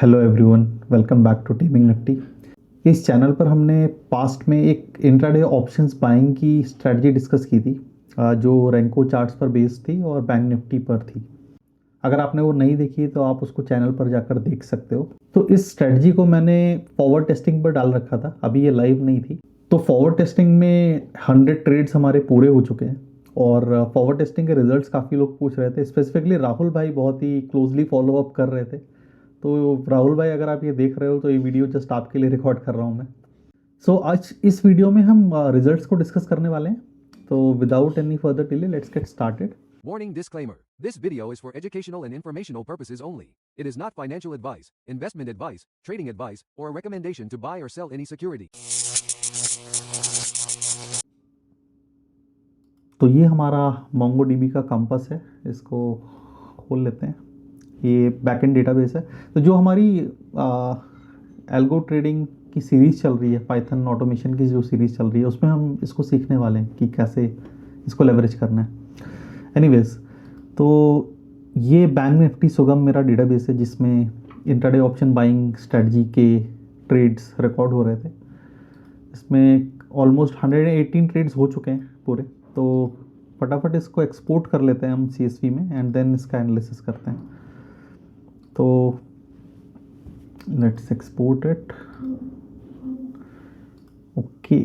Hello everyone, welcome back to Teaming Nifty. इस channel पर हमने पास्ट में एक इंट्राडे ऑप्शंस बाइंग की स्ट्रेटजी डिस्कस की थी, जो रैंको चार्ट्स पर बेस्ड थी और बैंक निफ्टी पर थी। अगर आपने वो नहीं देखी तो आप उसको चैनल पर जाकर देख सकते हो। तो इस स्ट्रेटजी को मैंने फॉरवर्ड टेस्टिंग पर डाल रखा था, अभी ये लाइव नहीं थी। तो फॉरवर्ड टेस्टिंग में 100 ट्रेड्स हमारे पूरे हो चुके हैं और फॉरवर्ड टेस्टिंग के रिजल्ट्स काफ़ी लोग पूछ रहे थे। स्पेसिफिकली राहुल भाई बहुत ही क्लोजली फॉलो अप कर रहे थे। तो राहुल भाई, अगर आप ये देख रहे हो तो ये वीडियो जस्ट आपके लिए रिकॉर्ड कर रहा हूँ मैं। सो आज इस वीडियो में हम रिजल्ट्स को डिस्कस करने वाले हैं। तो without any further delay let's get started. Warning disclaimer. This video is for educational and informational purposes only. It is not financial advice, investment advice, trading advice, or a recommendation to buy or sell any security. तो ये हमारा MongoDB का compass है, इसको खोल लेते हैं। ये बैकएंड डेटाबेस है। तो जो हमारी एल्गो ट्रेडिंग की सीरीज़ चल रही है, पाइथन ऑटोमेशन की जो सीरीज़ चल रही है, उसमें हम इसको सीखने वाले हैं कि कैसे इसको लेवरेज करना है। एनीवेज, तो ये बैंक निफ्टी सुगम मेरा डेटाबेस है जिसमें इंट्राडे ऑप्शन बाइंग स्ट्रेटजी के ट्रेड्स रिकॉर्ड हो रहे थे। इसमें ऑलमोस्ट 118 ट्रेड्स हो चुके हैं पूरे। तो फटाफट इसको एक्सपोर्ट कर लेते हैं हम CSV में एंड देन इसका एनालिसिस करते हैं। तो let's export it. Okay,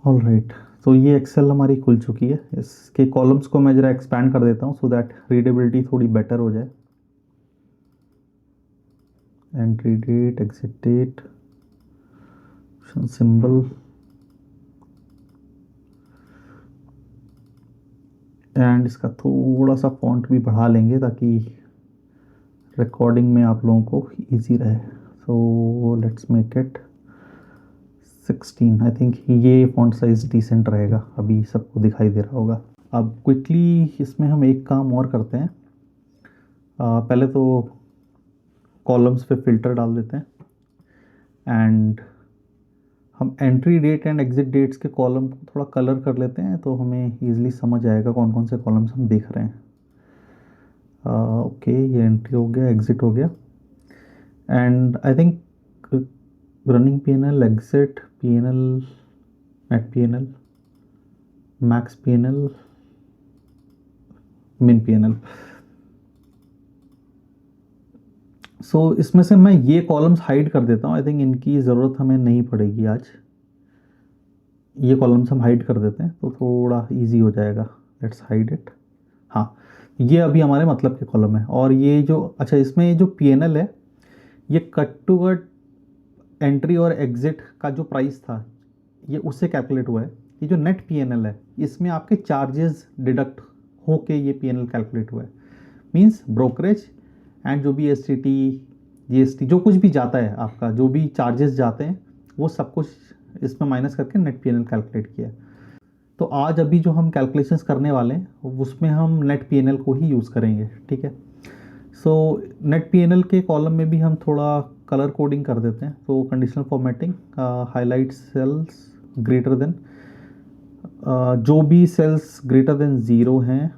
all right. तो ये एक्सेल हमारी खुल चुकी है। इसके कॉलम्स को मैं ज़रा एक्सपैंड कर देता हूँ सो दैट रीडेबिलिटी थोड़ी बेटर हो जाए। Entry date, exit date, symbol and इसका थोड़ा सा फॉन्ट भी बढ़ा लेंगे ताकि रिकॉर्डिंग में आप लोगों को इजी रहे। So let's make it 16। I think ये फॉन्ट साइज डिसेंट रहेगा, अभी सबको दिखाई दे रहा होगा। अब क्विकली इसमें हम एक काम और करते हैं। पहले तो कॉलम्स पे फिल्टर डाल देते हैं एंड हम entry date and exit dates के कॉलम को थोड़ा कलर कर लेते हैं, तो हमें ईजिली समझ आएगा कौन कौन से कॉलम्स हम देख रहे हैं। ओके, ये एंट्री हो गया, एग्जिट हो गया and I think running PNL, exit PNL, net PNL, max PNL, मिन PNL। सो इसमें से मैं ये कॉलम्स हाइड कर देता हूँ। आई थिंक इनकी ज़रूरत हमें नहीं पड़ेगी आज। ये कॉलम्स हम हाइड कर देते हैं तो थोड़ा इजी हो जाएगा। Let's hide it. हाँ, ये अभी हमारे मतलब के कॉलम है। और ये जो अच्छा, इसमें जो PNL है ये कट टू कट एंट्री और एग्जिट का जो प्राइस था ये उससे कैलकुलेट हुआ है। ये जो नेट PNL है इसमें आपके चार्जेस डिडक्ट होके ये PNL कैलकुलेट हुआ है। मींस ब्रोकरेज एंड जो भी STT GST जो कुछ भी जाता है, आपका जो भी चार्जेस जाते हैं वो सब कुछ इसमें माइनस करके नेट PNL कैलकुलेट किया है। तो आज अभी जो हम कैलकुलेशंस करने वाले हैं उसमें हम नेट PNL को ही यूज़ करेंगे, ठीक है। सो नेट PNL के कॉलम में भी हम थोड़ा कलर कोडिंग कर देते हैं। तो conditional formatting, highlight cells greater than, जो भी सेल्स ग्रेटर देन 0 हैं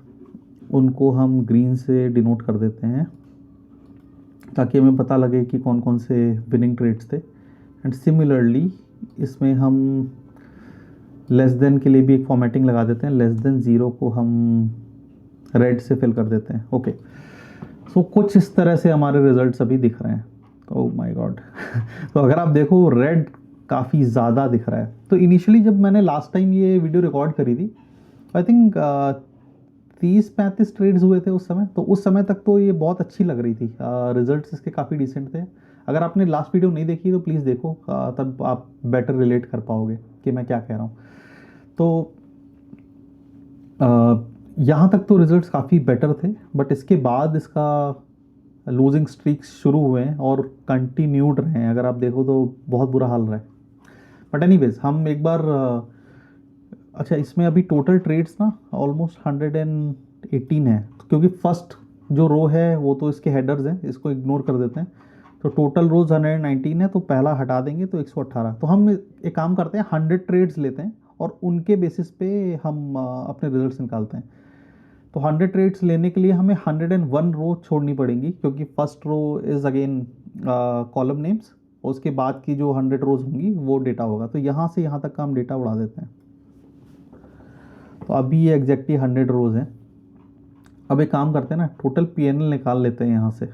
उनको हम ग्रीन से डिनोट कर देते हैं ताकि हमें पता लगे कि कौन कौन से विनिंग ट्रेड्स थे। एंड सिमिलरली इसमें हम लेस देन के लिए भी एक फॉर्मेटिंग लगा देते हैं। लेस देन 0 को हम रेड से फिल कर देते हैं। ओके, सो कुछ इस तरह से हमारे रिजल्ट्स अभी दिख रहे हैं। Oh my God. तो अगर आप देखो रेड काफ़ी ज़्यादा दिख रहा है। तो इनिशियली जब मैंने लास्ट टाइम ये वीडियो रिकॉर्ड करी थी, आई थिंक 30-35 ट्रेड्स हुए थे उस समय। तो उस समय तक तो ये बहुत अच्छी लग रही थी, रिजल्ट्स इसके काफ़ी डिसेंट थे। अगर आपने लास्ट वीडियो नहीं देखी तो प्लीज़ देखो, तब आप बेटर रिलेट कर पाओगे कि मैं क्या कह रहा हूँ। तो यहाँ तक तो रिजल्ट्स काफ़ी बेटर थे, बट इसके बाद इसका लूजिंग स्ट्रीक्स शुरू हुए हैं और कंटिन्यूड रहे हैं। अगर आप देखो तो बहुत बुरा हाल रहा है। बट एनीवेज, हम एक बार अच्छा, इसमें अभी टोटल ट्रेड्स ना ऑलमोस्ट 118 है, क्योंकि फर्स्ट जो रो है वो तो इसके हेडर्स हैं, इसको इग्नोर कर देते हैं। तो टोटल रोज 119 है, तो पहला हटा देंगे तो 118। तो हम एक काम करते हैं, 100 ट्रेड्स लेते हैं और उनके बेसिस पे हम अपने रिजल्ट्स निकालते हैं। तो 100 ट्रेड्स लेने के लिए हमें 101 रो छोड़नी पड़ेंगी, क्योंकि first row is again column names, उसके बाद की जो 100 रोज होंगी वो डेटा होगा। तो यहाँ से यहाँ तक का हम डेटा उड़ा देते हैं। तो अभी ये एग्जैक्टली 100 रोज हैं। अब एक काम करते हैं ना, टोटल पीएनएल निकाल लेते हैं यहाँ से,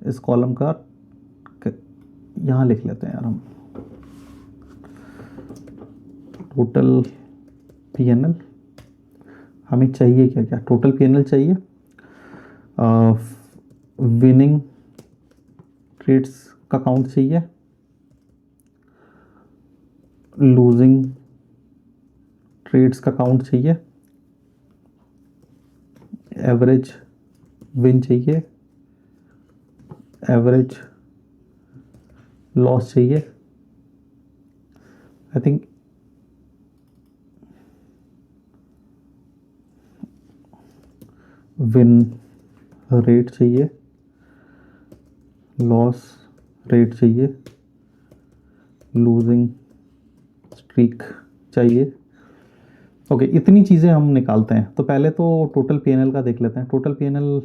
इस कॉलम का यहाँ लिख लेते हैं यार हम, टोटल पीएनएल हमें चाहिए क्या क्या। टोटल पीएनएल चाहिए, विनिंग ट्रेड्स का काउंट चाहिए, लूजिंग ट्रेड्स का काउंट चाहिए, एवरेज विन चाहिए, एवरेज लॉस चाहिए। आई थिंक विन रेट चाहिए, लॉस रेट चाहिए, लूजिंग स्ट्रीक चाहिए। ओके, इतनी चीज़ें हम निकालते हैं। तो पहले तो टोटल पीएनएल का देख लेते हैं। टोटल पीएनएल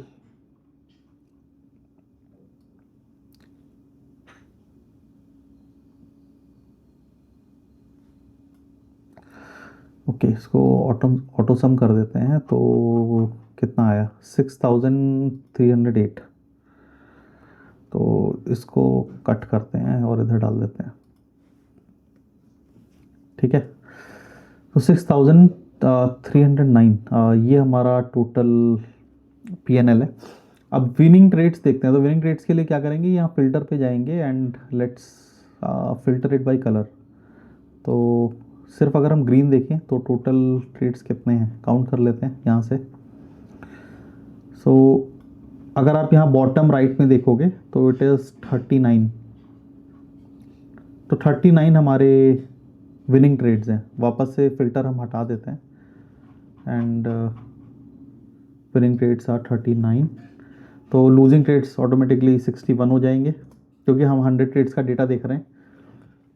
ओके, इसको ऑटो सम कर देते हैं। तो कितना आया, 6308। तो इसको कट करते हैं और इधर डाल देते हैं, ठीक है। तो 6309 ये हमारा टोटल पीएनएल है। अब विनिंग ट्रेड्स देखते हैं। तो विनिंग ट्रेड्स के लिए क्या करेंगे, यहाँ फिल्टर पे जाएंगे and let's filter it by colour. तो सिर्फ अगर हम ग्रीन देखें तो टोटल ट्रेड्स कितने हैं काउंट कर लेते हैं यहाँ से। सो अगर आप यहाँ बॉटम राइट में देखोगे तो इट इज़ 39। तो 39 हमारे विनिंग ट्रेड्स हैं। वापस से फिल्टर हम हटा देते हैं एंड विनिंग ट्रेड्स आर 39। तो लूजिंग ट्रेड्स ऑटोमेटिकली 61 हो जाएंगे, क्योंकि हम 100 ट्रेड्स का डेटा देख रहे हैं।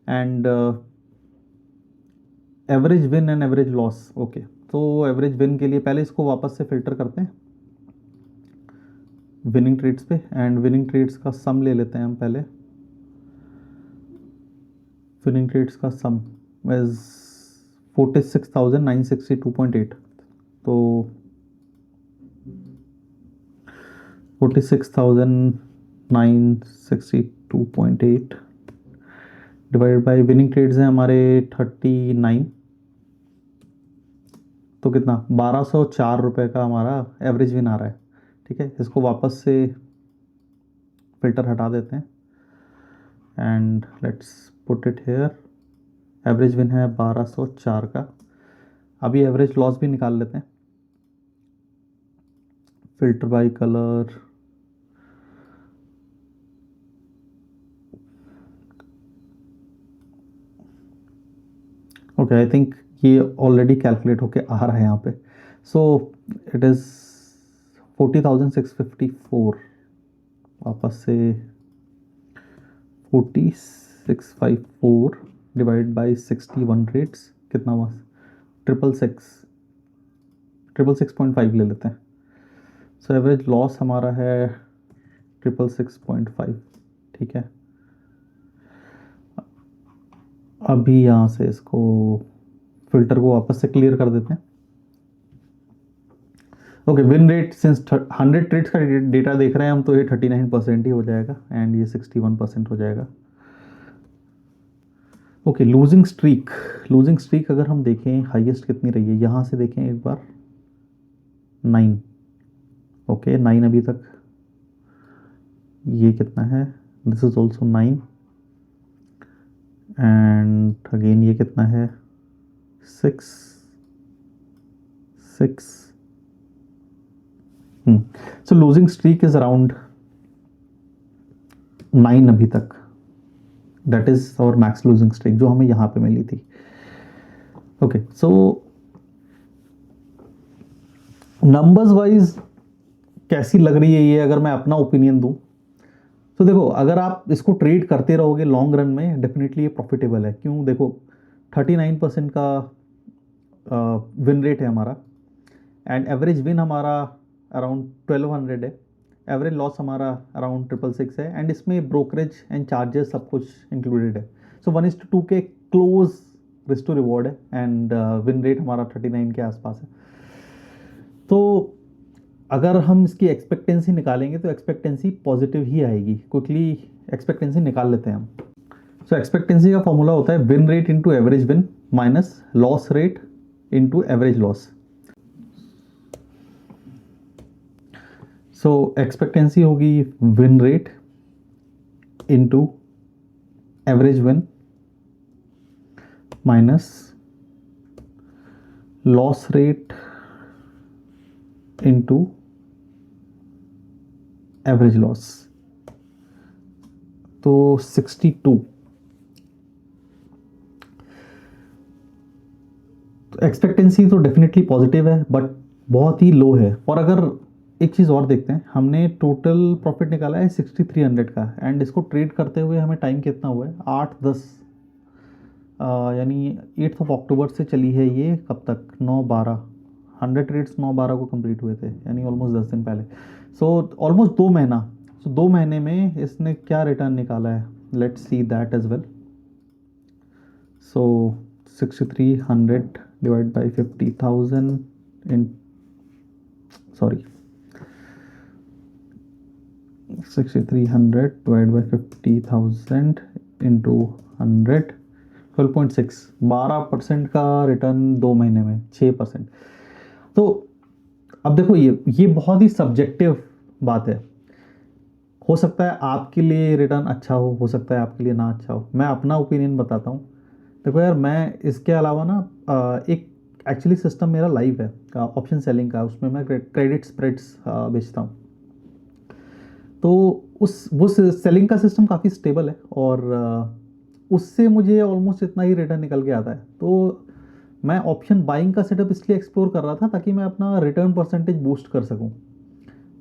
And average win and average loss, okay. तो एवरेज विन के लिए पहले इसको वापस से फिल्टर करते हैं विनिंग ट्रेड्स पे, एंड विनिंग ट्रेड्स का सम ले लेते हैं हम पहले। विनिंग ट्रेड्स का सम इज 46,962.8। तो 46,962.8 डिवाइड बाय विनिंग ट्रेड्स हैं हमारे 39। तो कितना, 1204 रुपये का हमारा एवरेज विन आ रहा है, ठीक है। इसको वापस से फिल्टर हटा देते हैं and let's put it here. Average win है 1204 का। अभी एवरेज लॉस भी निकाल लेते हैं, filter by colour. Okay, I think ये ऑलरेडी कैलकुलेट होके आ रहा है यहाँ पे। So it is 40,654। वापस से 4654 डिवाइड बाई 61 रेट्स कितना हुआ, 666.5 ले लेते हैं। सो एवरेज लॉस हमारा है 666.5, ठीक है। अभी यहाँ से इसको फिल्टर को वापस से क्लियर कर देते हैं। Okay, win rate since 100 trades का डेटा देख रहे हैं हम, तो ये 39% ही हो जाएगा एंड ये 61% हो जाएगा। Okay, losing streak. Losing streak अगर हम देखें हाईएस्ट कितनी रही है, यहाँ से देखें एक बार, 9। ओके, 9 अभी तक। ये कितना है, this is also 9 and again ये कितना है, 6 6। So losing streak is around 9 अभी तक। That is our max losing streak जो हमें यहाँ पे मिली थी। ओके, सो नंबर्स वाइज कैसी लग रही है ये, अगर मैं अपना ओपिनियन दूं, तो देखो अगर आप इसको ट्रेड करते रहोगे लॉन्ग रन में डेफिनेटली ये प्रॉफिटेबल है। क्यों? देखो 39% का विन रेट है हमारा, एंड एवरेज विन हमारा अराउंड 1200 है, एवरेज लॉस हमारा अराउंड 666 है, एंड इसमें ब्रोकरेज एंड चार्जेस सब कुछ इंक्लूडेड है। सो 1:2 के क्लोज रिस्क टू रिवॉर्ड है, एंड विन रेट हमारा 39 के आसपास है। तो अगर हम इसकी एक्सपेक्टेंसी निकालेंगे तो एक्सपेक्टेंसी पॉजिटिव ही आएगी। क्विकली एक्सपेक्टेंसी निकाल लेते हैं हम। सो एक्सपेक्टेंसी का फॉर्मूला होता है win rate into average win minus loss rate into average loss. So expectancy होगी win rate into average win minus loss rate into average loss. तो 62। तो एक्सपेक्टेंसी तो डेफिनेटली पॉजिटिव है बट बहुत ही लो है। और अगर एक चीज़ और देखते हैं, हमने टोटल प्रॉफिट निकाला है 6300 का, एंड इसको ट्रेड करते हुए हमें टाइम कितना हुआ है? 8-10, यानी 8 अक्टूबर से चली है ये, कब तक? 9-12, 100 ट्रेड्स 9-12 को कंप्लीट हुए थे, यानी ऑलमोस्ट 10 दिन पहले। सो ऑलमोस्ट 2 महीना। सो 2 महीने में इसने क्या रिटर्न निकाला है? Let's see that as well. So 6300 divide by 50,000 in, sorry 6300 divide by 50,000 into 100, 12.6, 12% का रिटर्न 2 महीने में, 6%। तो अब देखो ये बहुत ही सब्जेक्टिव बात है। हो सकता है आपके लिए रिटर्न अच्छा हो सकता है आपके लिए ना अच्छा हो। मैं अपना ओपिनियन बताता हूँ। देखो यार, मैं इसके अलावा ना एक एक्चुअली सिस्टम मेरा लाइव है ऑप्शन सेलिंग का, उसमें मैं क्रेडिट स्प्रेड्स बेचता हूँ। तो वो सेलिंग का सिस्टम काफ़ी स्टेबल है, और उससे मुझे ऑलमोस्ट इतना ही रिटर्न निकल के आता है। तो मैं ऑप्शन बाइंग का सेटअप इसलिए एक्सप्लोर कर रहा था ताकि मैं अपना रिटर्न परसेंटेज बूस्ट कर सकूं।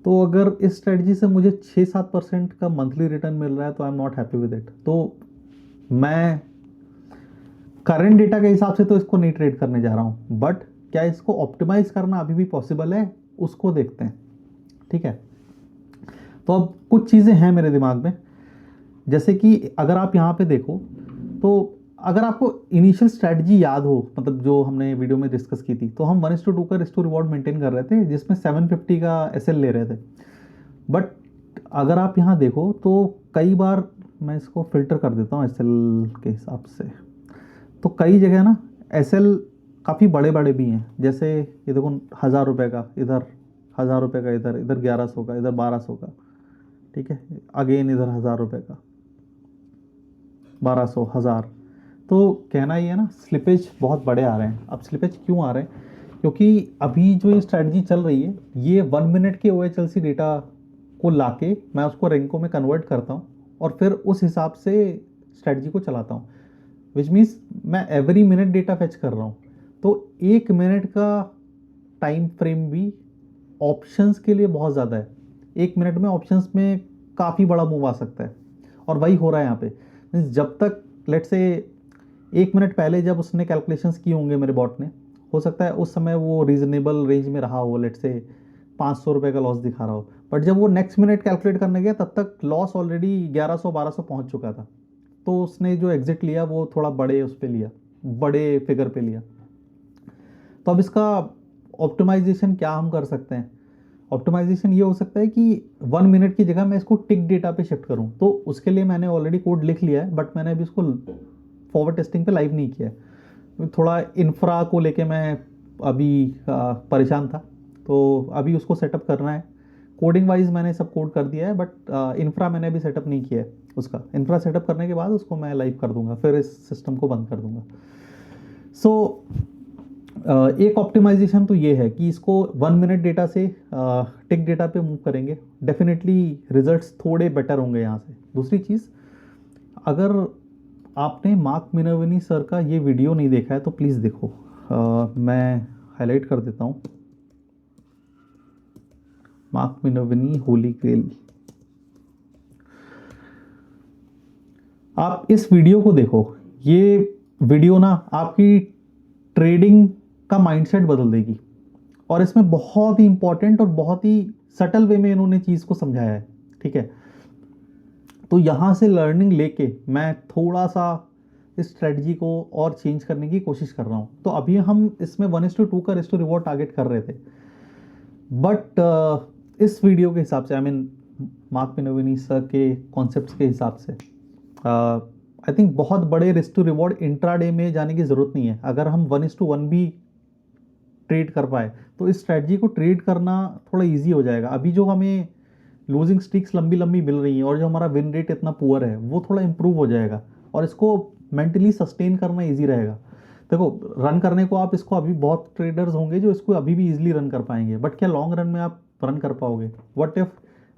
तो अगर इस स्ट्रेटजी से मुझे 6-7% का मंथली रिटर्न मिल रहा है तो I am not happy with it. तो मैं करंट डेटा के हिसाब से तो इसको नहीं ट्रेड करने जा रहा हूँ, बट क्या इसको ऑप्टिमाइज करना अभी भी पॉसिबल है, उसको देखते हैं। ठीक है, तो अब कुछ चीज़ें हैं मेरे दिमाग में, जैसे कि अगर आप यहाँ पे देखो, तो अगर आपको इनिशियल स्ट्रैटेजी याद हो, मतलब जो हमने वीडियो में डिस्कस की थी, तो हम 1:2 का रिस्क टू रिवॉर्ड मेंटेन कर रहे थे, जिसमें 750 का एसएल ले रहे थे। बट अगर आप यहाँ देखो तो कई बार, मैं इसको फिल्टर कर देता हूँ एसएल के हिसाब से, तो कई जगह ना एसएल काफ़ी बड़े बड़े भी हैं। जैसे ये देखो, 1000 रुपये का इधर, 1000 रुपये का इधर, इधर 1100 का, इधर 1200 का। ठीक है, अगेन इधर 1000 रुपये का, 1200, 1000। तो कहना ये है ना, स्लिपेज बहुत बड़े आ रहे हैं। अब स्लिपेज क्यों आ रहे हैं? क्योंकि अभी जो ये स्ट्रैटेजी चल रही है, ये 1 मिनट के OHLC डेटा को लाके मैं उसको रेंको में कन्वर्ट करता हूँ, और फिर उस हिसाब से स्ट्रैटेजी को चलाता हूँ। विच मीन्स मैं एवरी मिनट डेटा फेच कर रहा हूँ। तो 1 मिनट का टाइम फ्रेम भी ऑप्शंस के लिए बहुत ज़्यादा है। 1 मिनट में ऑप्शंस में काफ़ी बड़ा मूव आ सकता है, और वही हो रहा है यहाँ पे। मीन्स जब तक, लेट से 1 मिनट पहले जब उसने कैलकुलेशंस किए होंगे मेरे बॉट ने, हो सकता है उस समय वो रीजनेबल रेंज में रहा हो, लेट से 500 रुपये का लॉस दिखा रहा हो। बट जब वो नेक्स्ट मिनट कैलकुलेट करने गया, तब तक लॉस ऑलरेडी 1100-1200 पहुंच चुका था। तो उसने जो एग्जिट लिया वो थोड़ा बड़े उस पर लिया, बड़े फिगर पे लिया। तो अब इसका ऑप्टिमाइजेशन क्या हम कर सकते हैं? ऑप्टिमाइजेशन ये हो सकता है कि 1 मिनट की जगह मैं इसको टिक डेटा पे शिफ्ट करूं। तो उसके लिए मैंने ऑलरेडी कोड लिख लिया है, बट मैंने अभी उसको फॉरवर्ड टेस्टिंग पे लाइव नहीं किया है। थोड़ा इंफ्रा को लेके मैं अभी परेशान था, तो अभी उसको सेटअप करना है। कोडिंग वाइज मैंने सब कोड कर दिया है, बट इंफ्रा मैंने अभी सेटअप नहीं किया है। उसका इंफ्रा सेटअप करने के बाद उसको मैं लाइव कर दूंगा, फिर इस सिस्टम को बंद कर दूंगा। सो एक ऑप्टिमाइजेशन तो ये है कि इसको 1 मिनट डेटा से टिक डेटा पे मूव करेंगे, डेफिनेटली रिजल्ट्स थोड़े बेटर होंगे यहाँ से। दूसरी चीज़, अगर आपने मार्क मिनर्विनी सर का ये वीडियो नहीं देखा है तो प्लीज़ देखो। मैं हाईलाइट कर देता हूँ, मार्क मिनर्विनी होली ग्रेल। आप इस वीडियो को देखो, ये वीडियो ना आपकी ट्रेडिंग का माइंडसेट बदल देगी। और इसमें बहुत ही इंपॉर्टेंट और बहुत ही सटल वे में इन्होंने चीज़ को समझाया है, ठीक है। तो यहाँ से लर्निंग लेके मैं थोड़ा सा इस स्ट्रेटजी को और चेंज करने की कोशिश कर रहा हूँ। तो अभी हम इसमें 1:2 का रिस्क टू रिवॉर्ड टारगेट कर रहे थे, बट इस वीडियो के हिसाब से, आई मीन मार्क मिनोविनी सर के कॉन्सेप्ट्स के हिसाब से, आई थिंक बहुत बड़े रिस्क टू रिवॉर्ड इंट्राडे में जाने की ज़रूरत नहीं है। अगर हम 1:1 भी ट्रेड कर पाए तो इस स्ट्रेटजी को ट्रेड करना थोड़ा इजी हो जाएगा। अभी जो हमें लूजिंग स्ट्रीक्स लंबी लंबी मिल रही हैं और जो हमारा विन रेट इतना पुअर है, वो थोड़ा इंप्रूव हो जाएगा और इसको मेंटली सस्टेन करना इजी रहेगा। देखो, रन करने को आप इसको, अभी बहुत ट्रेडर्स होंगे जो इसको अभी भी इजीली रन कर पाएंगे, बट क्या लॉन्ग रन में आप रन कर पाओगे? व्हाट इफ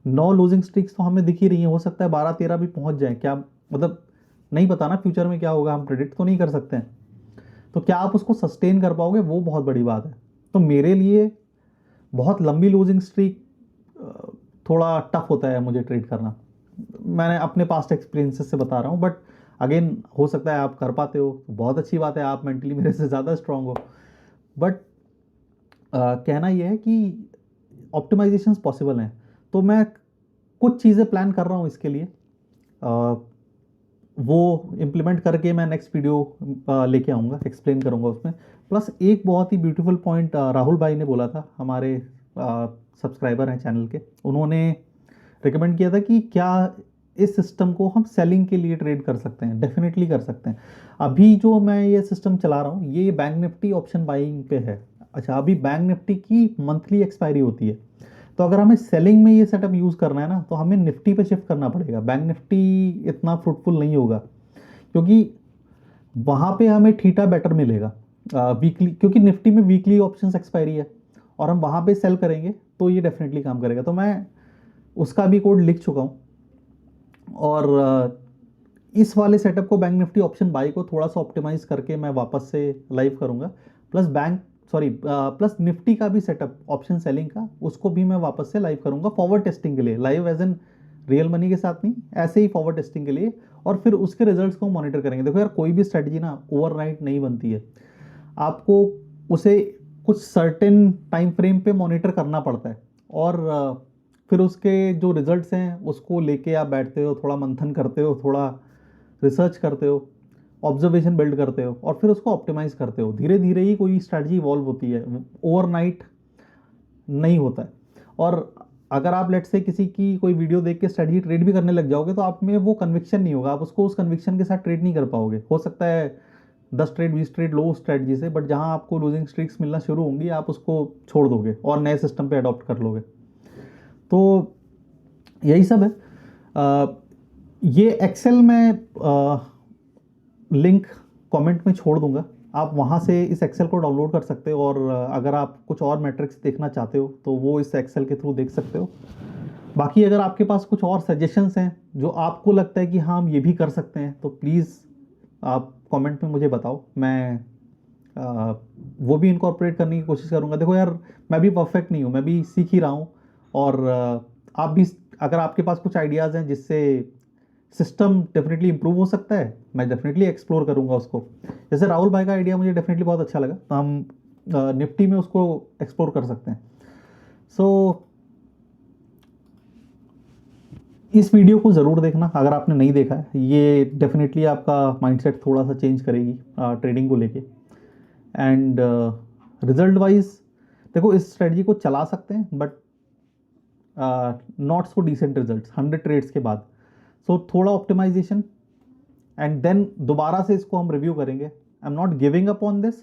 9 लूजिंग स्ट्रीक्स तो हमें दिख ही रही हैं, हो सकता है 12-13 भी पहुंच जाए। क्या मतलब, नहीं पता ना फ्यूचर में क्या होगा, हम प्रेडिक्ट तो नहीं कर सकते हैं। तो क्या आप उसको सस्टेन कर पाओगे, वो बहुत बड़ी बात है। तो मेरे लिए बहुत लंबी लूजिंग स्ट्रीक थोड़ा टफ होता है मुझे ट्रेड करना। मैंने अपने पास्ट एक्सपीरियंसेस से बता रहा हूँ, बट अगेन हो सकता है आप कर पाते हो तो बहुत अच्छी बात है, आप मेंटली मेरे से ज़्यादा स्ट्रांग हो। बट कहना यह है कि ऑप्टिमाइजेशंस पॉसिबल हैं। तो मैं कुछ चीज़ें प्लान कर रहा हूँ इसके लिए, वो इम्प्लीमेंट करके मैं नेक्स्ट वीडियो लेके आऊँगा, एक्सप्लेन करूँगा उसमें। प्लस एक बहुत ही ब्यूटीफुल पॉइंट राहुल भाई ने बोला था, हमारे सब्सक्राइबर हैं चैनल के, उन्होंने रिकमेंड किया था कि क्या इस सिस्टम को हम सेलिंग के लिए ट्रेड कर सकते हैं। डेफिनेटली कर सकते हैं। अभी जो मैं ये सिस्टम चला रहा हूँ, ये बैंक निफ्टी ऑप्शन बाइंग पे है। अच्छा, अभी बैंक निफ्टी की मंथली एक्सपायरी होती है, तो अगर हमें सेलिंग में ये सेटअप यूज़ करना है ना, तो हमें निफ्टी पे शिफ्ट करना पड़ेगा। बैंक निफ्टी इतना फ्रूटफुल नहीं होगा, क्योंकि वहाँ पे हमें थीटा बेटर मिलेगा वीकली, क्योंकि निफ्टी में वीकली ऑप्शंस एक्सपायरी है और हम वहाँ पे सेल करेंगे तो ये डेफिनेटली काम करेगा। तो मैं उसका भी कोड लिख चुका हूँ और इस वाले सेटअप को, बैंक निफ्टी ऑप्शन बाई को थोड़ा सा ऑप्टिमाइज करके मैं वापस से लाइव करूँगा। प्लस निफ्टी का भी सेटअप ऑप्शन सेलिंग का, उसको भी मैं वापस से लाइव करूँगा फॉरवर्ड टेस्टिंग के लिए। Live as an real money के साथ नहीं, ऐसे ही फॉरवर्ड टेस्टिंग के लिए, और फिर उसके रिजल्ट्स को मॉनिटर करेंगे। देखो यार, कोई भी स्ट्रेटजी ना ओवरनाइट नहीं बनती है, आपको उसे कुछ सर्टेन टाइम फ्रेम पे मॉनिटर करना पड़ता है और फिर उसके जो रिजल्ट्स हैं उसको लेके आप बैठते हो, थोड़ा मंथन करते हो, थोड़ा रिसर्च करते हो, ऑब्जर्वेशन बिल्ड करते हो और फिर उसको ऑप्टिमाइज करते हो। धीरे धीरे ही कोई स्ट्रैटेजी इवॉल्व होती है, ओवरनाइट नहीं होता है। और अगर आप लेट से किसी की कोई वीडियो देख के स्ट्रैटेजी ट्रेड भी करने लग जाओगे, तो आप में वो कन्विक्शन नहीं होगा, आप उसको उस कन्विक्शन के साथ ट्रेड नहीं कर पाओगे। हो सकता है 10 ट्रेड 20 ट्रेड लो स्ट्रैटेजी से, बट जहां आपको लूजिंग स्ट्रीक्स मिलना शुरू होंगी, आप उसको छोड़ दोगे और नए सिस्टम पे अडॉप्ट कर लोगे। तो यही सब है। ये एक्सेल में लिंक कमेंट में छोड़ दूंगा, आप वहाँ से इस एक्सेल को डाउनलोड कर सकते हो और अगर आप कुछ और मैट्रिक्स देखना चाहते हो तो वो इस एक्सेल के थ्रू देख सकते हो। बाकी अगर आपके पास कुछ और सजेशंस हैं जो आपको लगता है कि हाँ हम ये भी कर सकते हैं, तो प्लीज़ आप कमेंट में मुझे बताओ, मैं वो भी इनकॉर्पोरेट करने की कोशिश करूँगा। देखो यार, मैं भी परफेक्ट नहीं हूँ, मैं भी सीख ही रहा हूँ और आप भी, अगर आपके पास कुछ आइडियाज़ हैं जिससे सिस्टम डेफिनेटली इंप्रूव हो सकता है, मैं डेफिनेटली एक्सप्लोर करूंगा उसको। जैसे राहुल भाई का आइडिया मुझे डेफिनेटली बहुत अच्छा लगा, तो हम निफ्टी में उसको एक्सप्लोर कर सकते हैं। सो इस वीडियो को ज़रूर देखना अगर आपने नहीं देखा है, ये डेफिनेटली आपका माइंडसेट थोड़ा सा चेंज करेगी ट्रेडिंग को लेके। एंड रिजल्ट वाइज देखो, इस स्ट्रेटजी को चला सकते हैं, but not so decent results 100 trades के बाद। सो थोड़ा ऑप्टिमाइजेशन एंड देन दोबारा से इसको हम रिव्यू करेंगे। I am not giving up on this,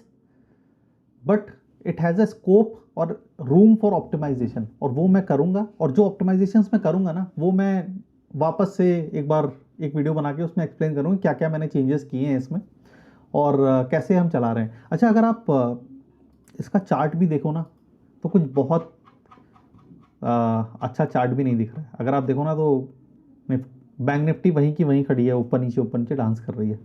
but it has a scope और रूम फॉर ऑप्टिमाइजेशन, और वो मैं करूँगा। और जो ऑप्टिमाइजेशंस मैं करूँगा ना, वो मैं वापस से एक बार एक वीडियो बना के उसमें एक्सप्लेन करूँगा क्या क्या मैंने चेंजेस किए हैं इसमें और कैसे हम चला रहे हैं। अच्छा, अगर आप इसका चार्ट भी देखो ना, तो कुछ बहुत अच्छा चार्ट भी नहीं दिख रहा है। अगर आप देखो ना, तो बैंक निफ्टी वहीं की वहीं खड़ी है, ऊपर नीचे डांस कर रही है।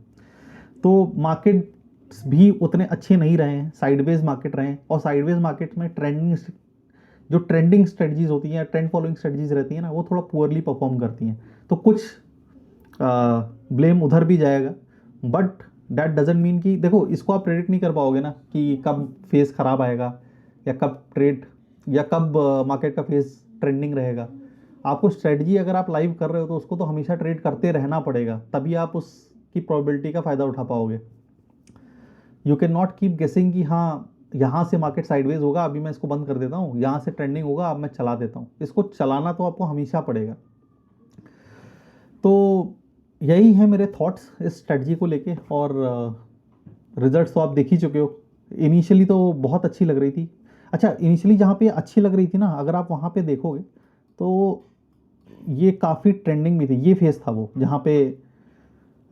तो मार्केट्स भी उतने अच्छे नहीं रहे हैं, साइडवेज मार्केट रहे हैं। और साइडवेज मार्केट में ट्रेंडिंग स्ट्रेटजीज होती हैं, ट्रेंड फॉलोइंग स्ट्रेटजीज रहती हैं ना, वो थोड़ा पुअरली परफॉर्म करती हैं। तो कुछ ब्लेम उधर भी जाएगा, बट दैट डजेंट मीन कि देखो इसको आप प्रेडिक्ट नहीं कर पाओगे ना कि कब फेस खराब आएगा या कब ट्रेड या कब मार्केट का फेस ट्रेंडिंग रहेगा। आपको स्ट्रेटजी अगर आप लाइव कर रहे हो तो उसको तो हमेशा ट्रेड करते रहना पड़ेगा, तभी आप उसकी प्रोबेबिलिटी का फ़ायदा उठा पाओगे। यू कैन नॉट कीप गेसिंग कि हाँ यहाँ से मार्केट साइडवेज होगा, अभी मैं इसको बंद कर देता हूँ, यहाँ से ट्रेंडिंग होगा, अब मैं चला देता हूँ। इसको चलाना तो आपको हमेशा पड़ेगा। तो यही है मेरे थॉट्स इस स्ट्रेटजी को लेके, और रिजल्ट्स तो आप देख ही चुके हो। इनिशियली तो बहुत अच्छी लग रही थी। अच्छा, इनिशियली जहाँ पे अच्छी लग रही थी ना, अगर आप वहाँ पे देखोगे तो ये काफ़ी ट्रेंडिंग में थी। ये फेस था वो जहाँ पे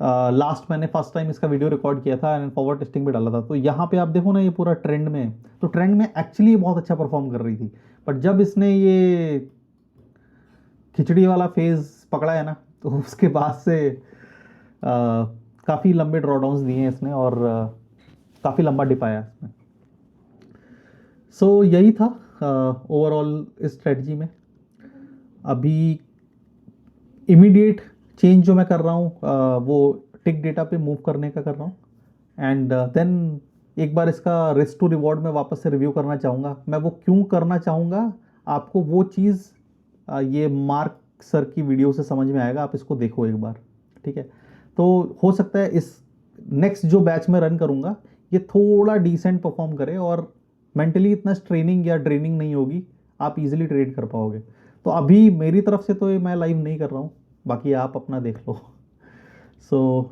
लास्ट मैंने फर्स्ट टाइम इसका वीडियो रिकॉर्ड किया था एंड फॉरवर्ड टेस्टिंग पे डाला था। तो यहाँ पे आप देखो ना, ये पूरा ट्रेंड में, तो ट्रेंड में एक्चुअली बहुत अच्छा परफॉर्म कर रही थी। बट जब इसने ये खिचड़ी वाला फेज पकड़ा है ना, तो उसके बाद से काफ़ी लंबे ड्रॉडाउन्स दिए हैं इसने, और काफ़ी लंबा डिप आया इसमें। सो यही था ओवरऑल इस स्ट्रेटजी में। अभी इमीडिएट चेंज जो मैं कर रहा हूँ वो टिक डेटा पे मूव करने का कर रहा हूँ, एंड देन एक बार इसका रिस्क टू रिवॉर्ड में वापस से रिव्यू करना चाहूँगा। मैं वो क्यों करना चाहूँगा, आपको वो चीज़ ये मार्क सर की वीडियो से समझ में आएगा। आप इसको देखो एक बार, ठीक है। तो हो सकता है इस नेक्स्ट जो बैच में रन करूँगा ये थोड़ा डिसेंट परफॉर्म करे, और मेंटली इतना स्ट्रेनिंग या ड्रेनिंग नहीं होगी, आप इजीली ट्रेड कर पाओगे। तो अभी मेरी तरफ से तो ये मैं लाइव नहीं कर रहा हूँ, बाकी आप अपना देख लो। So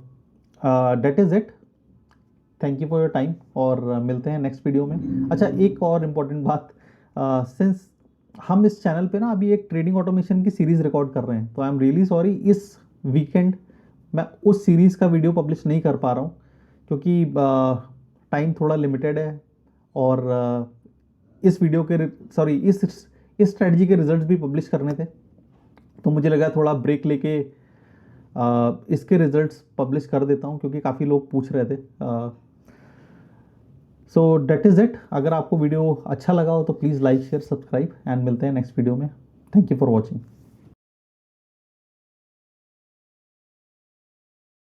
that is it. Thank you for your time, और मिलते हैं नेक्स्ट वीडियो में। अच्छा, एक और इम्पॉर्टेंट बात, सिंस हम इस चैनल पे ना अभी एक ट्रेडिंग ऑटोमेशन की सीरीज़ रिकॉर्ड कर रहे हैं, तो आई एम रियली सॉरी इस वीकेंड मैं उस सीरीज़ का वीडियो पब्लिश नहीं कर पा रहा हूँ, क्योंकि टाइम थोड़ा लिमिटेड है, और इस वीडियो के सॉरी इस स्ट्रेटजी के रिजल्ट्स भी पब्लिश करने थे। तो मुझे लगा थोड़ा ब्रेक लेके इसके रिजल्ट्स पब्लिश कर देता हूँ, क्योंकि काफ़ी लोग पूछ रहे थे। सो डेट इज़ इट। अगर आपको वीडियो अच्छा लगा हो तो please like share subscribe, and मिलते हैं नेक्स्ट वीडियो में। Thank you for watching.